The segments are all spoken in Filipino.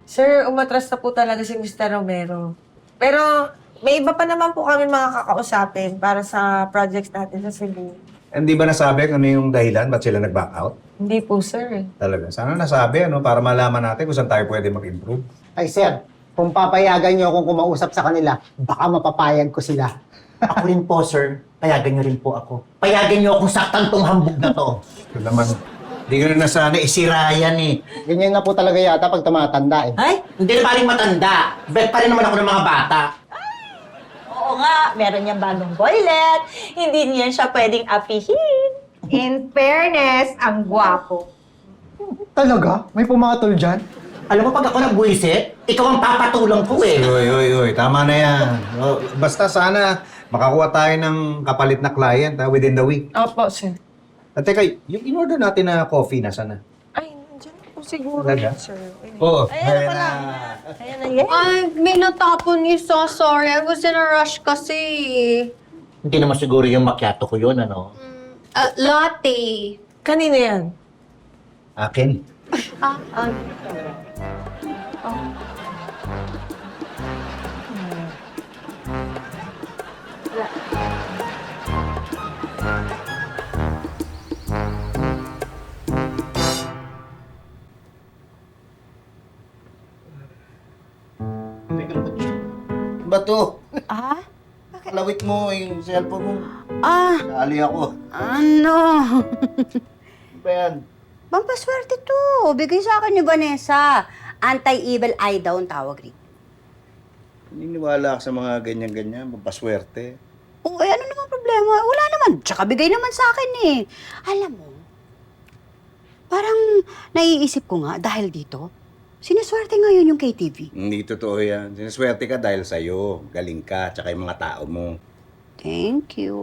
Sir, umatras na po talaga si Mr. Romero. Pero may iba pa naman po kami mga kakausapin para sa projects natin sa Cebu. Hindi ba nasabi kung ano yung dahilan? Ba't sila nag-back out? Hindi po, sir. Talaga. Sana nasabi, para malaman natin kung saan tayo pwede mag-improve. Ay, sir, kung papayagan niyo akong kumausap sa kanila, baka mapapayag ko sila. Ako rin po, sir. Payagan niyo rin po ako. Payagan niyo akong saktan tong hambog na to. Ito naman, hindi ko na nasanay. Sira yan eh. Ganyan na po talaga yata pag tumatanda eh. Ay, hindi na paling matanda. Bet pa rin naman ako ng mga bata. Oo nga, meron niyang bagong boylet. Hindi niya siya pwedeng apihin. In fairness, ang gwapo. Talaga? May pumatol dyan? Alam mo, pag ako nagbuisit, ikaw ang papatulong ko eh. Uy, tama na yan. Basta sana makakuha tayo ng kapalit na client within the week. Opo, sir. At teka, yung in-order natin na coffee, nasaan na? Ay, nandiyan po siguro Talaga? yun, sir. Oo. Ayan pala. Ayan na yan. Ay, may natapon isa. Sorry, I was in a rush kasi. Hindi naman siguro yung macchiato ko yun, ano? Latte. Kanina yan. Akin. Ba to? Ah? Lawit mo yung cellphone mo. Ah, Naali ako. ano? Ano ba yan? Pampaswerte to. Bigay sa akin ni Vanessa. Anti-evil eye daw ang tawag rin. Naniniwala ka sa mga ganyan-ganyan, mapaswerte. Oh, eh, ano naman problema? Wala naman. Tsaka bigay naman sa akin eh. Alam mo, parang naiisip ko nga dahil dito, siniswerte ngayon yung KTV. Hindi totoo yan. Siniswerte ka dahil sa'yo. Galing ka, tsaka yung mga tao mo. Thank you.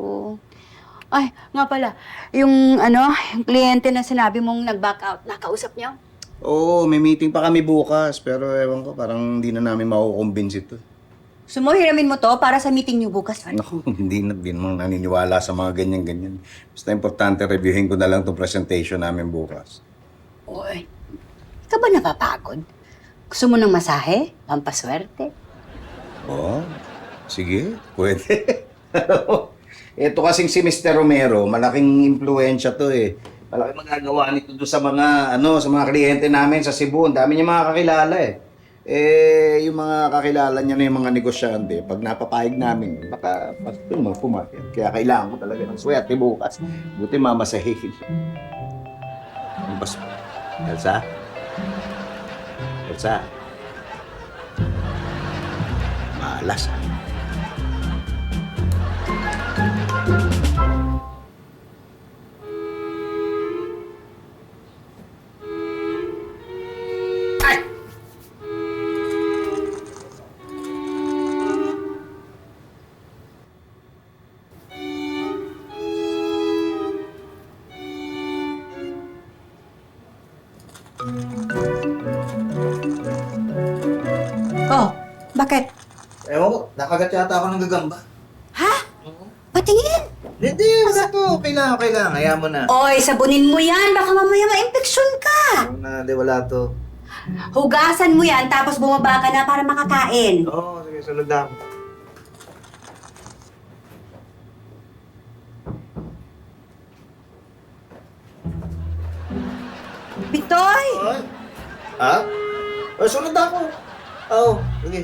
Ay, nga pala, yung yung kliyente na sinabi mong nag-back out, nakausap niyo? Oo, may meeting pa kami bukas. Pero ewan ko, parang hindi na namin makukumbinsi ito. So mo, hiramin mo to para sa meeting niyo bukas. Naku, hindi mo naniniwala sa mga ganyan-ganyan. Basta importante, reviewin ko na lang itong presentation namin bukas. Uy, ikaw ba napapagod? Gusto mo ng masahe? Pampaswerte? Oo, sige, pwede. Ito kasing si Mr. Romero, malaking impluensya to eh. Malaking magagawa nito doon sa mga, sa mga kliyente namin sa Cebu. Ang dami niya mga kakilala eh. Yung mga kakilala niya na yung mga negosyante, pag napapayag namin, baka doon pumayag. Kaya kailangan ko talaga ng swerte bukas. Buti mamasahin. Bas, Elsa? Elsa? Malas ah. Oh, bakit? Ewan ko, nakagat yata ako ng gagamba. Ha? Patingin! Hindi, wala to. Okay lang. Hayaan mo na. Oy, sabunin mo yan. Baka mamaya ma-infeksyon ka. Wala to. Hugasan mo yan, tapos bumaba ka na para makakain. Oo, sige, sunod na ako. Bitoy! Ha? Sunod na ako. Oo, sige.